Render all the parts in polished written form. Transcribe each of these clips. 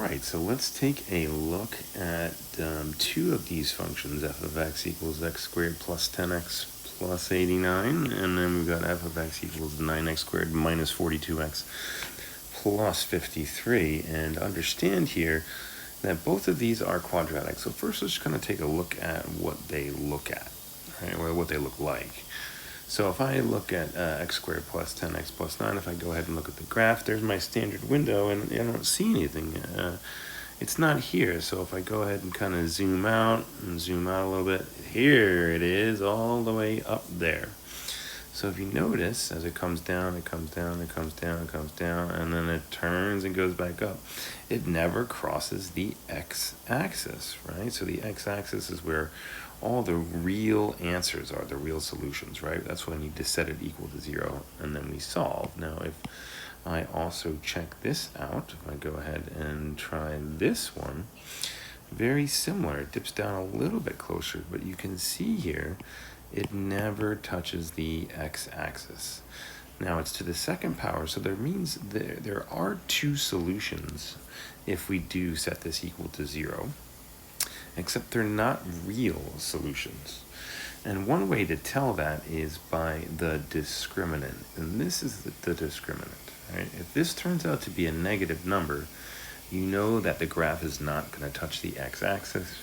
right, so let's take a look at two of these functions, f of x equals x squared plus 10x plus 89, and then we've got f of x equals 9x squared minus 42x plus 53, and understand here that both of these are quadratic. So first let's kind of take a look at what they look at, right, or what they look like. So if I look at x squared plus 10x plus 9, if I go ahead and look at the graph, there's my standard window, and I don't see anything. It's not here. So if I go ahead and kind of zoom out a little bit, here it is all the way up there. So if you notice, as it comes down, it comes down, it comes down, it comes down, and then it turns and goes back up. It never crosses the x-axis, right? So the x-axis is where all the real answers are, the real solutions, right? That's when you just set it equal to 0, and then we solve. Now, if I also check this out, if I go ahead and try this one, very similar. It dips down a little bit closer, but you can see here, it never touches the x-axis. Now it's to the second power, so that means there are two solutions if we do set this equal to 0, except they're not real solutions. And one way to tell that is by the discriminant, and this is the discriminant, right? If this turns out to be a negative number, you know that the graph is not going to touch the x-axis,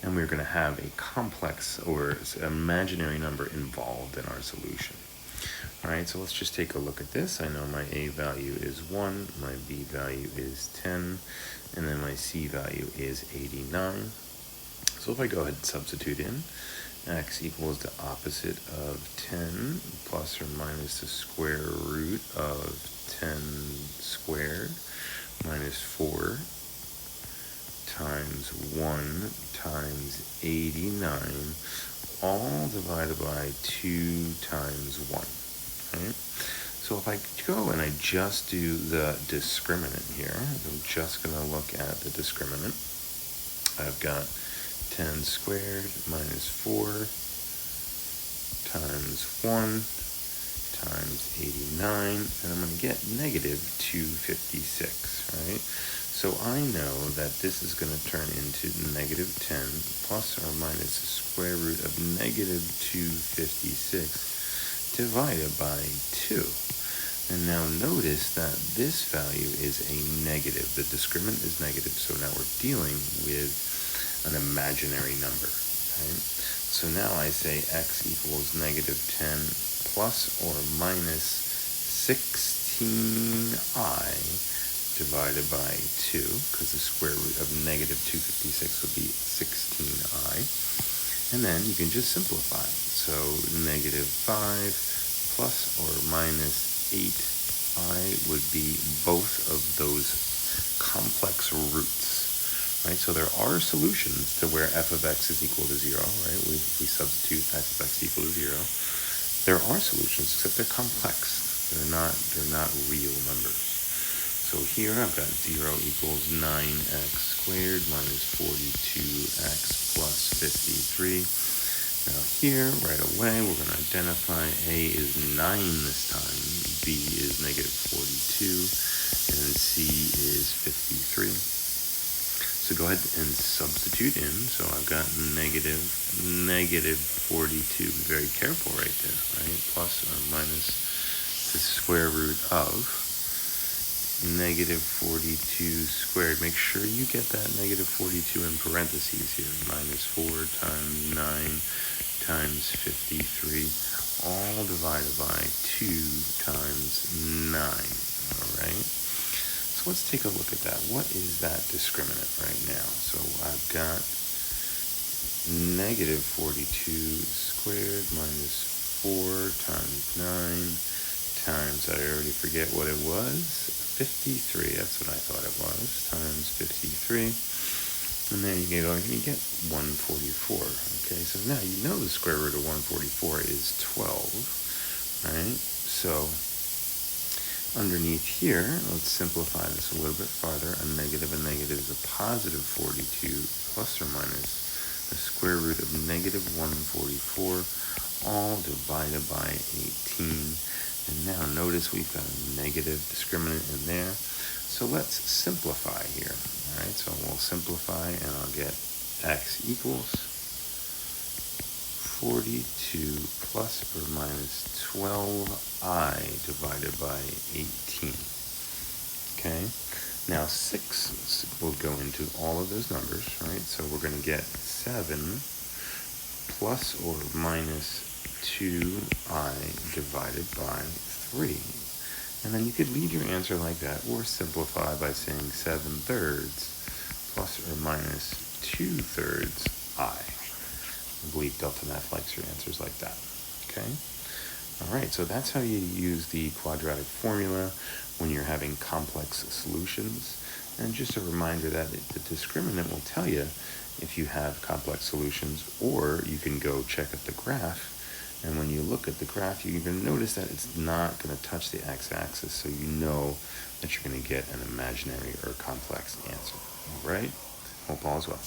and we're going to have a complex or imaginary number involved in our solution. All right, so let's just take a look at this. I know my a value is 1, my b value is 10, and then my c value is 89. So if I go ahead and substitute in, x equals the opposite of 10 plus or minus the square root of 10 squared minus 4 times 1 times 89, all divided by 2 times 1, right? So if I go and I just do the discriminant here, I'm just going to look at the discriminant. I've got 10 squared minus 4 times 1 times 89, and I'm going to get negative 256, right? So I know that this is going to turn into negative 10 plus or minus the square root of negative 256 divided by 2. And now notice that this value is a negative. The discriminant is negative, so now we're dealing with an imaginary number, right? So now I say x equals negative 10 plus or minus 16i divided by 2, because the square root of negative 256 would be 16i. And then you can just simplify. So negative 5 plus or minus 8i would be both of those complex roots, right? So there are solutions to where f of x is equal to 0, right? We substitute f of x equal to 0. There are solutions, except they're complex. They're not real numbers. So here I've got 0 equals 9x squared minus 42x plus 53. Now here, right away, we're going to identify a is 9 this time, b is negative 42, and c is 53. So go ahead and substitute in. So I've got negative 42. Be very careful right there, right? Plus or minus the square root of negative 42 squared. Make sure you get that negative 42 in parentheses here. Minus 4 times 9 times 53, all divided by 2 times 9. All right. So let's take a look at that. What is that discriminant right now? So I've got negative 42 squared minus 4 times 9 times, I already forget what it was, 53, that's what I thought it was, times 53, and then you get 144, okay, so now you know the square root of 144 is 12, right, so underneath here, let's simplify this a little bit farther, a negative is a positive 42 plus or minus the square root of negative 144, all divided by 18. And now notice we've got a negative discriminant in there. So let's simplify here. right? So we'll simplify, and I'll get x equals 42 plus or minus 12I divided by 18. Okay, now 6 will go into all of those numbers, right? So we're going to get 7 plus or minus 2I divided by 3. And then you could leave your answer like that, or simplify by saying 7/3 plus or minus 2/3 I. I believe Delta Math likes your answers like that. Okay? All right, so that's how you use the quadratic formula when you're having complex solutions. And just a reminder that the discriminant will tell you if you have complex solutions, or you can go check at the graph. And when you look at the graph, you're going to notice that it's not going to touch the x-axis, so you know that you're going to get an imaginary or complex answer. All right? Hope all is well.